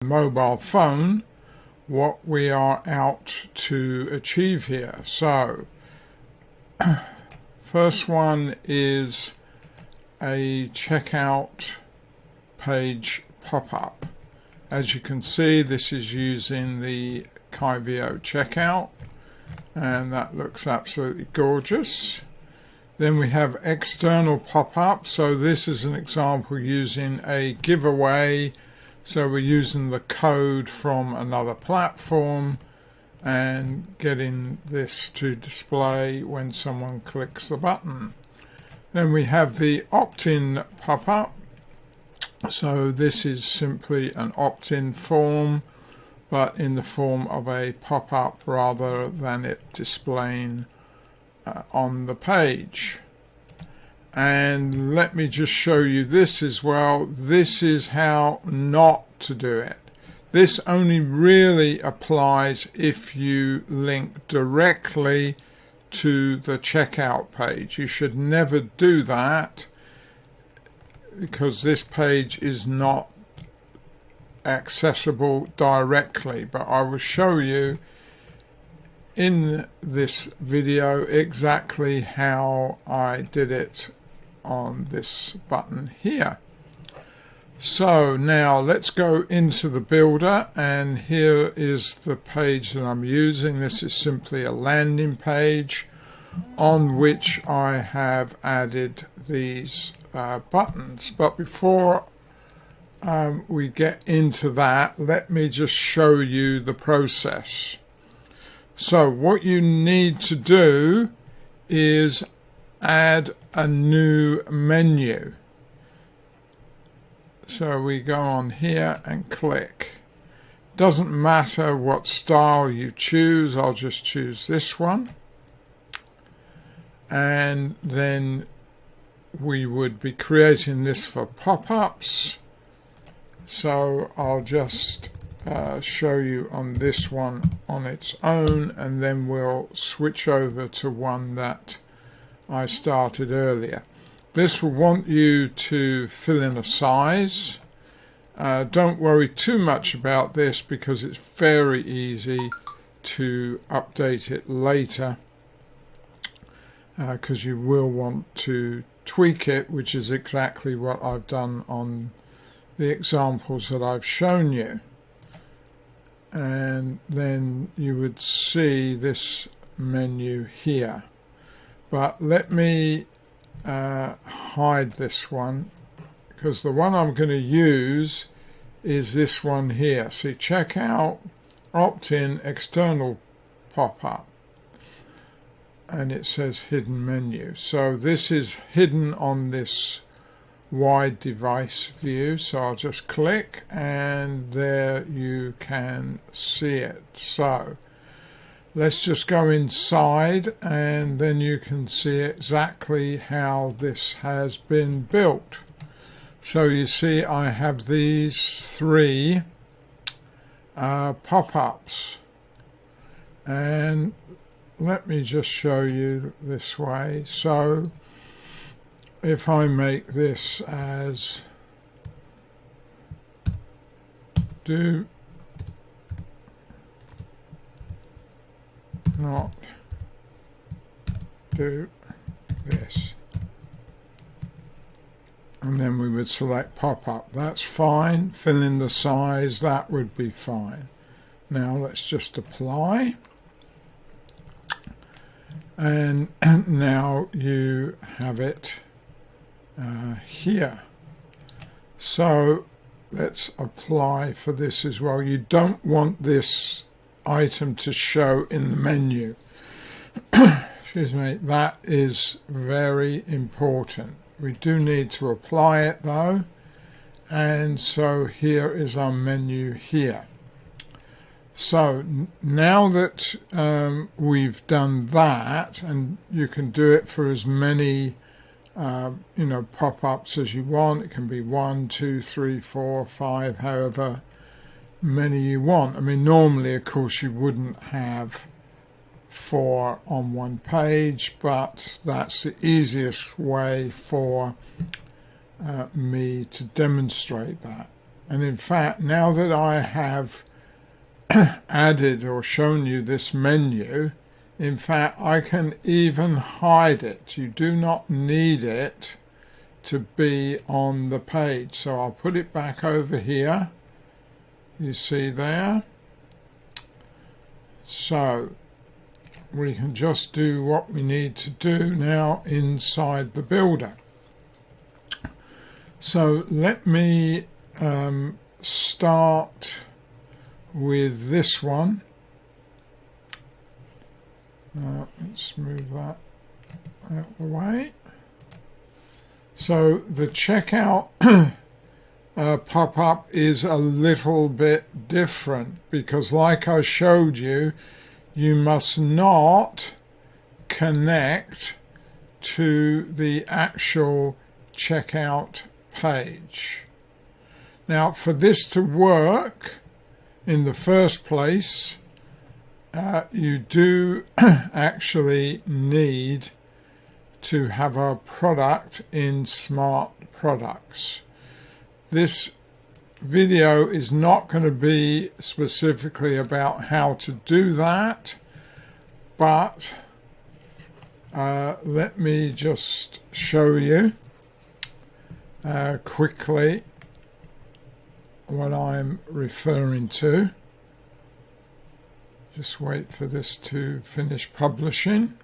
mobile phone what we are out to achieve here. So first one is a checkout page pop-up. As you can see, this is using the Funnelvio checkout, and that looks absolutely gorgeous. Then we have external pop-up. So this is an example using a giveaway. So we're using the code from another platform and getting this to display when someone clicks the button. Then we have the opt-in pop-up. So this is simply an opt-in form, but in the form of a pop-up rather than it displaying on the page. And let me just show you this as well. This is how not to do it. This only really applies if you link directly to the checkout page. You should never do that, because this page is not accessible directly. But I will show you in this video exactly how I did it on this button here. So now let's go into the builder, and here is the page that I'm using. This is simply a landing page on which I have added these buttons. But before we get into that, let me just show you the process. So what you need to do is add a new menu. So we go on here and click. Doesn't matter what style you choose, I'll just choose this one. And then we would be creating this for pop-ups. So I'll just show you on this one on its own, and then we'll switch over to one that I started earlier. This will want you to fill in a size. Don't worry too much about this because it's very easy to update it later, because you will want to tweak it, which is exactly what I've done on the examples that I've shown you. And then you would see this menu here. But let me hide this one, because the one I'm going to use is this one here. See, checkout, opt-in, external pop-up, and it says hidden menu. So this is hidden on this wide device view, so I'll just click and there you can see it. So let's just go inside, and then you can see exactly how this has been built. So you see I have these three pop-ups, and let me just show you this way. So if I make this as do not do this, and then we would select pop-up, that's fine. Fill in the size, that would be fine. Now let's just apply, and now you have it here. So let's apply for this as well. You don't want this item to show in the menu. Excuse me, that is very important. We do need to apply it though, and so here is our menu here. So now that we've done that, and you can do it for as many pop-ups as you want. It can be 1, 2, 3, 4, 5, however many you want. I mean, normally of course you wouldn't have 4 on one page, but that's the easiest way for me to demonstrate that. And in fact, now that I have added or shown you this menu, in fact, I can even hide it. You do not need it to be on the page. So I'll put it back over here. You see there? So we can just do what we need to do now inside the builder. So let me start with this one. Let's move that out of the way. So the checkout pop-up is a little bit different because, like I showed you, you must not connect to the actual checkout page. Now, for this to work in the first place, you do actually need to have a product in Smart Products. This video is not going to be specifically about how to do that, but let me just show you quickly what I'm referring to. Just wait for this to finish publishing.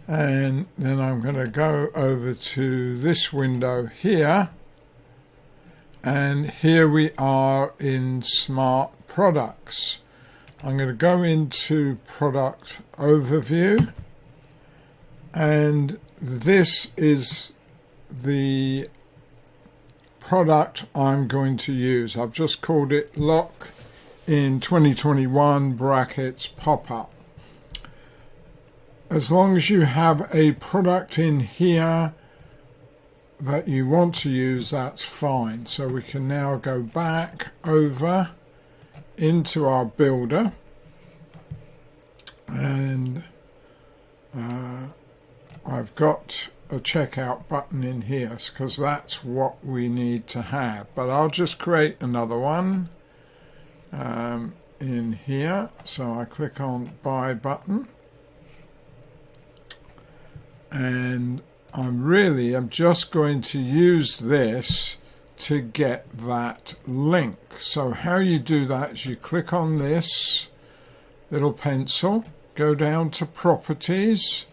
And then I'm going to go over to this window here. And here we are in Smart Products. I'm going to go into Product Overview. And this is the product I'm going to use. I've just called it Lock in 2021 brackets pop-up. As long as you have a product in here that you want to use, that's fine. So we can now go back over into our builder, and I've got a checkout button in here because that's what we need to have. But I'll just create another one in here. So I click on Buy button. And I'm just going to use this to get that link. So how you do that is you click on this little pencil, go down to Properties,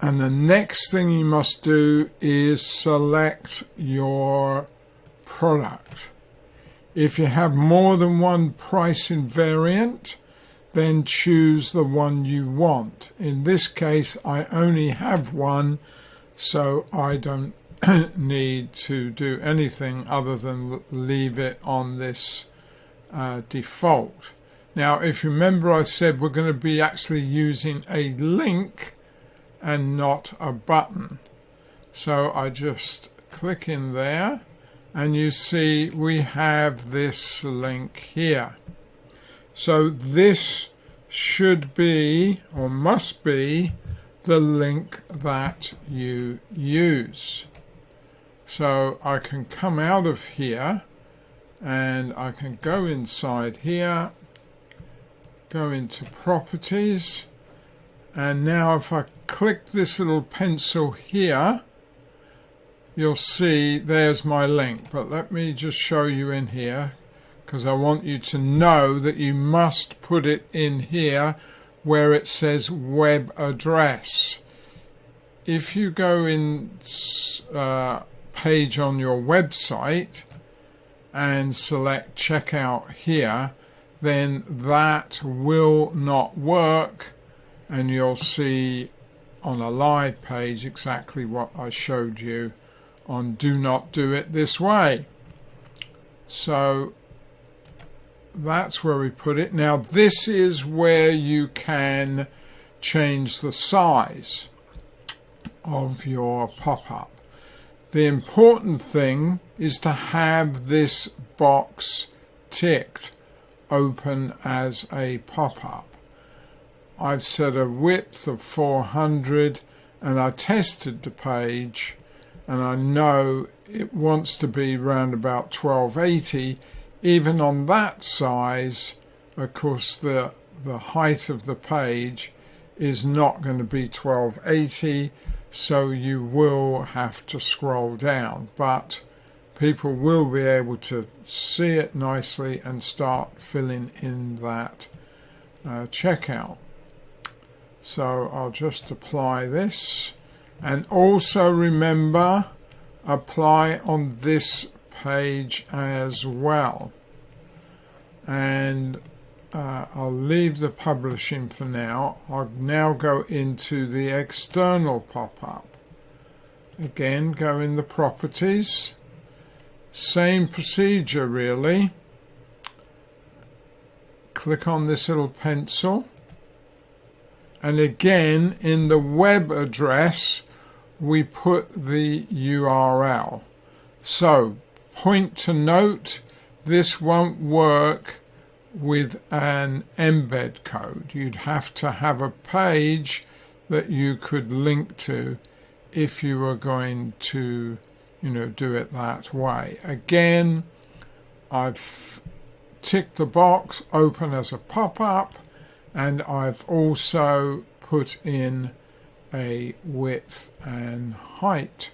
and the next thing you must do is select your product. If you have more than one pricing variant, then choose the one you want. In this case, I only have one, so I don't need to do anything other than leave it on this default. Now, if you remember, I said we're going to be actually using a link and not a button. So I just click in there, and you see we have this link here. So this should be, or must be, the link that you use. So I can come out of here and I can go inside here, go into Properties, and now if I click this little pencil here, you'll see there's my link. But let me just show you in here, because I want you to know that you must put it in here where it says web address. If you go in page on your website and select checkout here, then that will not work, and you'll see on a live page exactly what I showed you on Do Not Do It This Way. So that's where we put it. Now this is where you can change the size of your pop-up. The important thing is to have this box ticked, open as a pop-up. I've set a width of 400, and I tested the page, and I know it wants to be around about 1280. Even on that size, of course, the height of the page is not going to be 1280, so you will have to scroll down, but people will be able to see it nicely and start filling in that checkout. So I'll just apply this, and also remember, apply on this page as well. And I'll leave the publishing for now. I'll now go into the external pop-up. Again, go in the properties. Same procedure really. Click on this little pencil. And again, in the web address, we put the URL. So, point to note, this won't work with an embed code. You'd have to have a page that you could link to if you were going to, do it that way. Again, I've ticked the box, open as a pop-up, and I've also put in a width and height.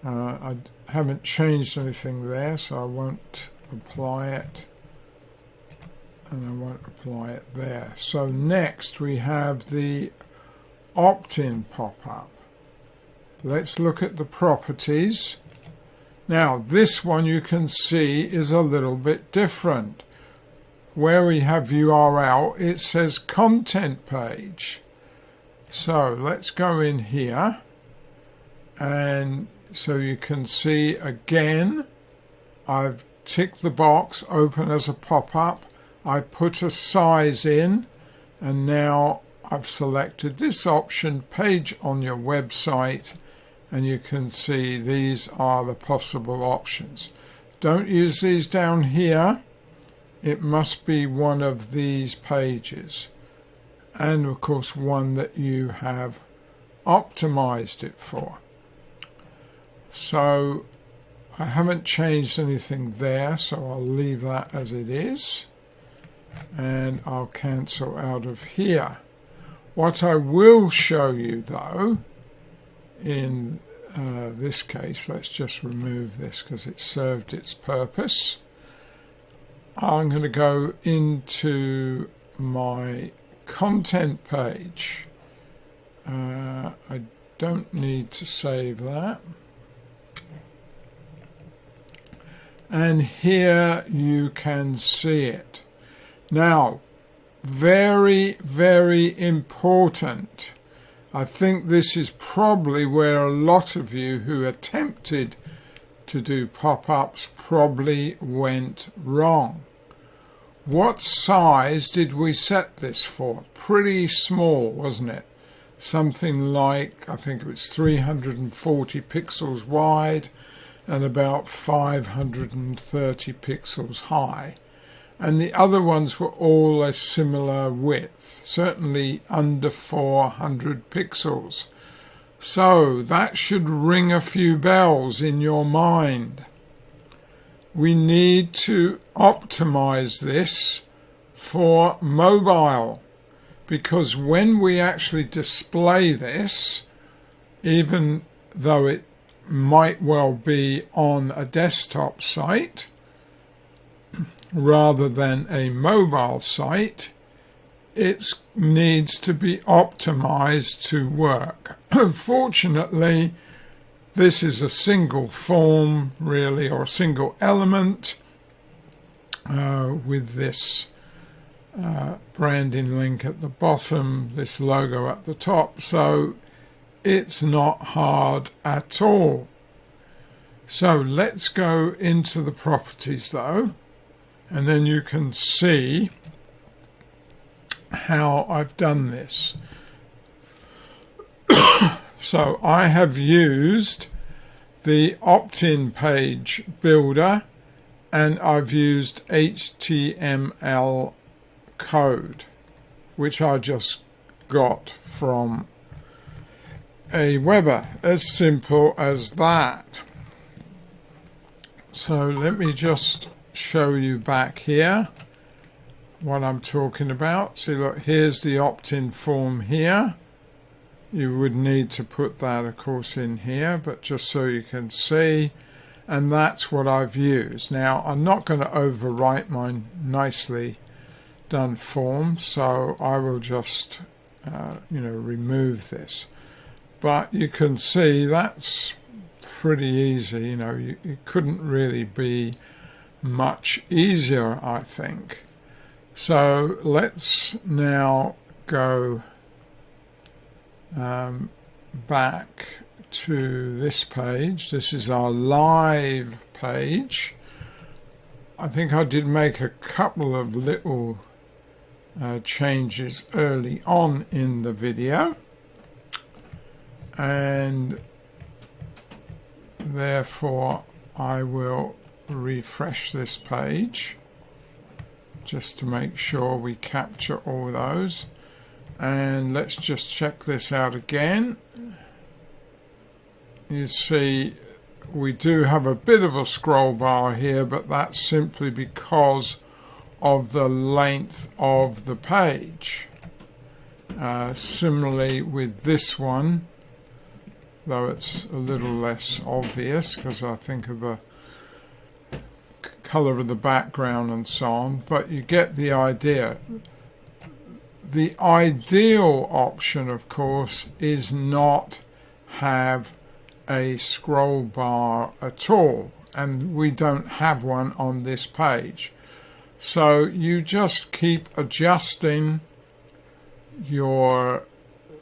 I haven't changed anything there, so I won't apply it, and I won't apply it there. So next we have the opt-in pop-up. Let's look at the properties. Now this one you can see is a little bit different. Where we have URL, it says content page. So let's go in here, and so you can see again I've ticked the box, open as a pop-up. I put a size in, and now I've selected this option, page on your website, and you can see these are the possible options. Don't use these down here. It must be one of these pages, and of course one that you have optimized it for. So I haven't changed anything there, so I'll leave that as it is, and I'll cancel out of here. What I will show you though, in this case, let's just remove this because it served its purpose. I'm going to go into my content page. I don't need to save that. And here you can see it. Now, very, very important. I think this is probably where a lot of you who attempted to do pop-ups probably went wrong. What size did we set this for? Pretty small, wasn't it? Something like, I think it was 340 pixels wide and about 530 pixels high. And the other ones were all a similar width, certainly under 400 pixels. So that should ring a few bells in your mind. We need to optimize this for mobile, because when we actually display this, even though it might well be on a desktop site rather than a mobile site, it needs to be optimized to work. Fortunately, this is a single form really, or a single element with this branding link at the bottom, this logo at the top, so it's not hard at all. So let's go into the properties though, and then you can see how I've done this. So I have used the opt-in page builder, and I've used HTML code, which I just got from Aweber. As simple as that. So let me just show you back here what I'm talking about. See, look, here's the opt-in form here. You would need to put that, of course, in here, but just so you can see. And that's what I've used. Now, I'm not going to overwrite my nicely done form, so I will just, remove this. But you can see that's pretty easy. It couldn't really be much easier, I think. So let's now go back to this page. This is our live page. I think I did make a couple of little changes early on in the video, and therefore I will refresh this page just to make sure we capture all those. And let's just check this out again. You see we do have a bit of a scroll bar here, but that's simply because of the length of the page. Similarly with this one, though it's a little less obvious because I think of the color of the background and so on, but you get the idea. The ideal option, of course, is not have a scroll bar at all, and we don't have one on this page. So you just keep adjusting your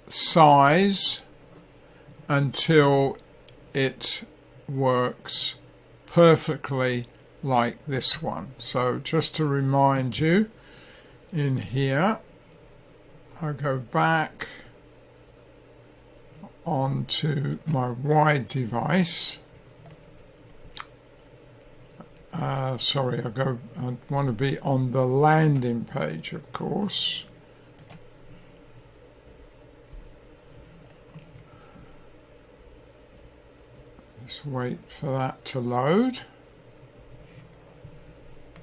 size until it works perfectly like this one. So just to remind you, in here I go back onto my wide device. I want to be on the landing page, of course. Just wait for that to load.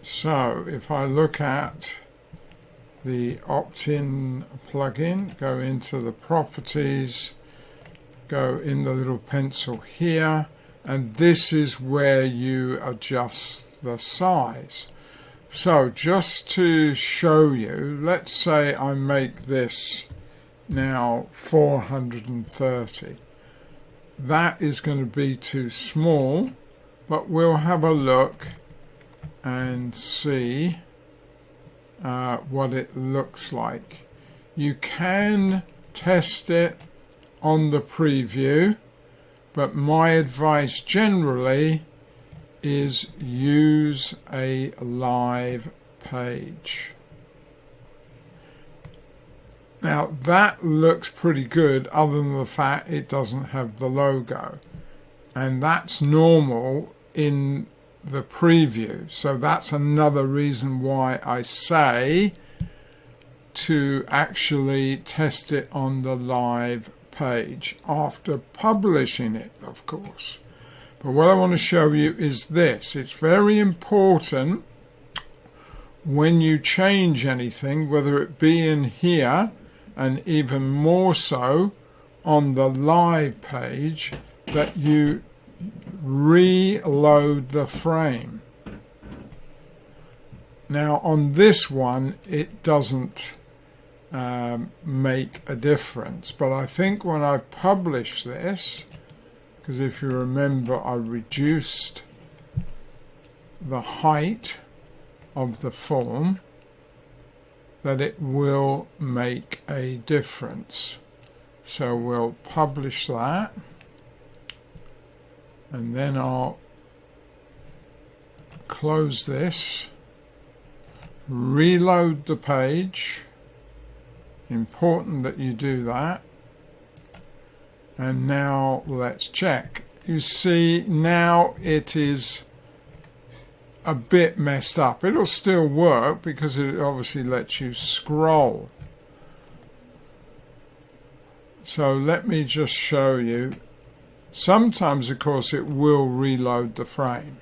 So if I look at the opt-in plugin, go into the properties, go in the little pencil here, and this is where you adjust the size. So just to show you, let's say I make this now 430. That is going to be too small, but we'll have a look and see what it looks like. You can test it on the preview, but my advice generally is use a live page. Now that looks pretty good, other than the fact it doesn't have the logo, and that's normal in the preview. So that's another reason why I say to actually test it on the live page after publishing it, of course. But what I want to show you is this. It's very important when you change anything, whether it be in here and even more so on the live page, that you reload the frame. Now on this one it doesn't make a difference, but I think when I publish this, because if you remember I reduced the height of the form, that it will make a difference. So we'll publish that, and then I'll close this, reload the page. Important that you do that. And now let's check. You see now it is a bit messed up. It'll still work because it obviously lets you scroll. So let me just show you. Sometimes, of course, it will reload the frame,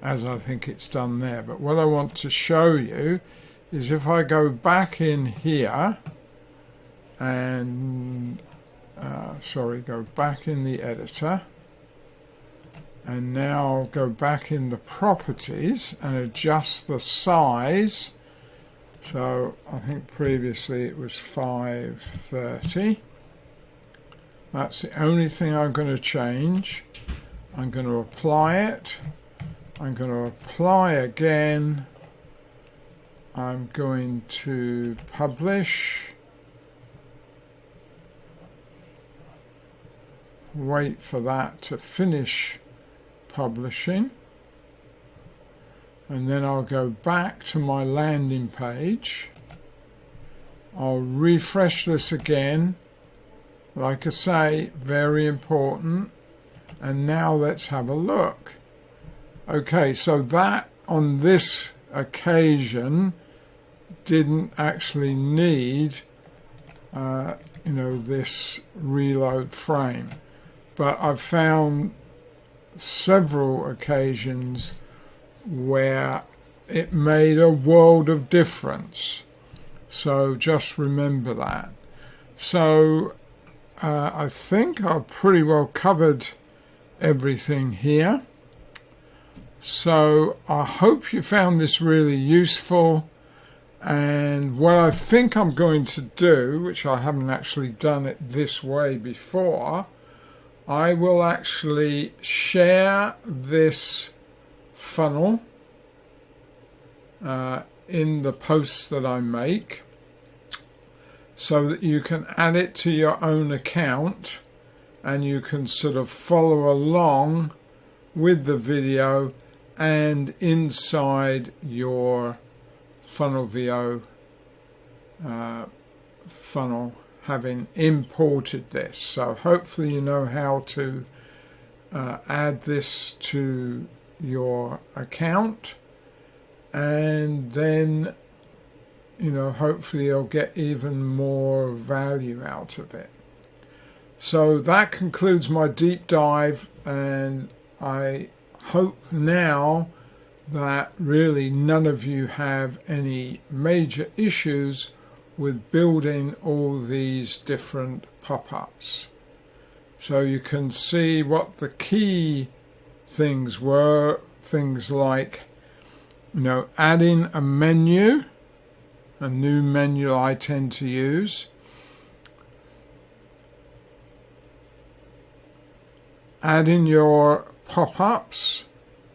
as I think it's done there. But what I want to show you is if I go back in here and, go back in the editor, and now go back in the properties and adjust the size. So I think previously it was 530. That's the only thing I'm going to change. I'm going to apply it. I'm going to apply again. I'm going to publish. Wait for that to finish publishing. And then I'll go back to my landing page. I'll refresh this again. Like I say, very important. And now let's have a look. Okay, so that on this occasion didn't actually need this reload frame. But I've found several occasions where it made a world of difference. So just remember that. So I think I've pretty well covered everything here. So I hope you found this really useful. And what I think I'm going to do, which I haven't actually done it this way before, I will actually share this funnel in the posts that I make so that you can add it to your own account and you can sort of follow along with the video and inside your Funnelvio funnel, having imported this. So hopefully you know how to add this to your account, and then hopefully you'll get even more value out of it. So that concludes my deep dive, and I hope now that really none of you have any major issues with building all these different pop-ups. So you can see what the key things were, things like adding a menu, a new menu I tend to use, adding your pop-ups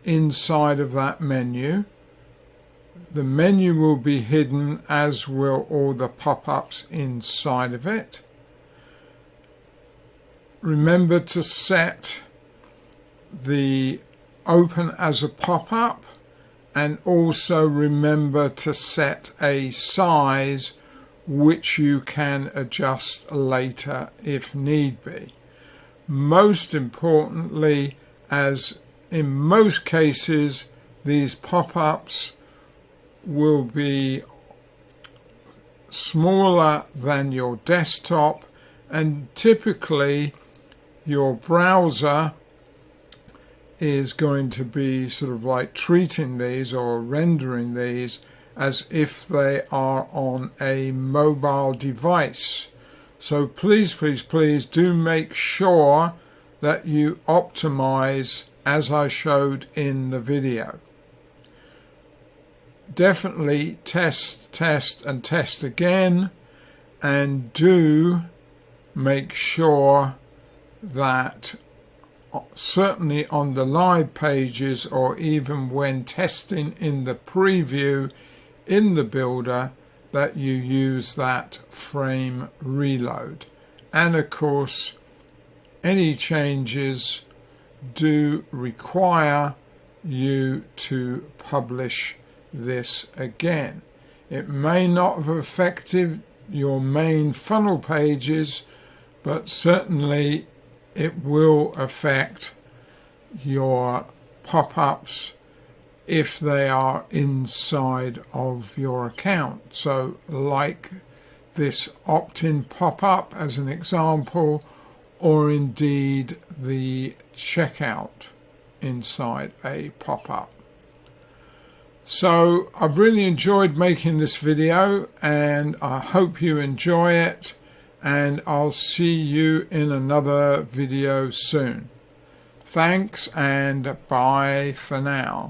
inside of that menu. The menu will be hidden, as will all the pop-ups inside of it. Remember to set the open as a pop-up, and also remember to set a size which you can adjust later if need be. Most importantly, as in most cases, these pop-ups will be smaller than your desktop, and typically your browser is going to be sort of like treating these or rendering these as if they are on a mobile device. So please, please, please do make sure that you optimize as I showed in the video. Definitely test, test, and test again, and do make sure that certainly on the live pages, or even when testing in the preview in the builder, that you use that frame reload. And of course, any changes do require you to publish this again. It may not have affected your main funnel pages, but certainly it will affect your pop-ups if they are inside of your account. So like this opt-in pop-up as an example, or indeed the checkout inside a pop-up. So I've really enjoyed making this video, and I hope you enjoy it, and I'll see you in another video soon. Thanks and bye for now.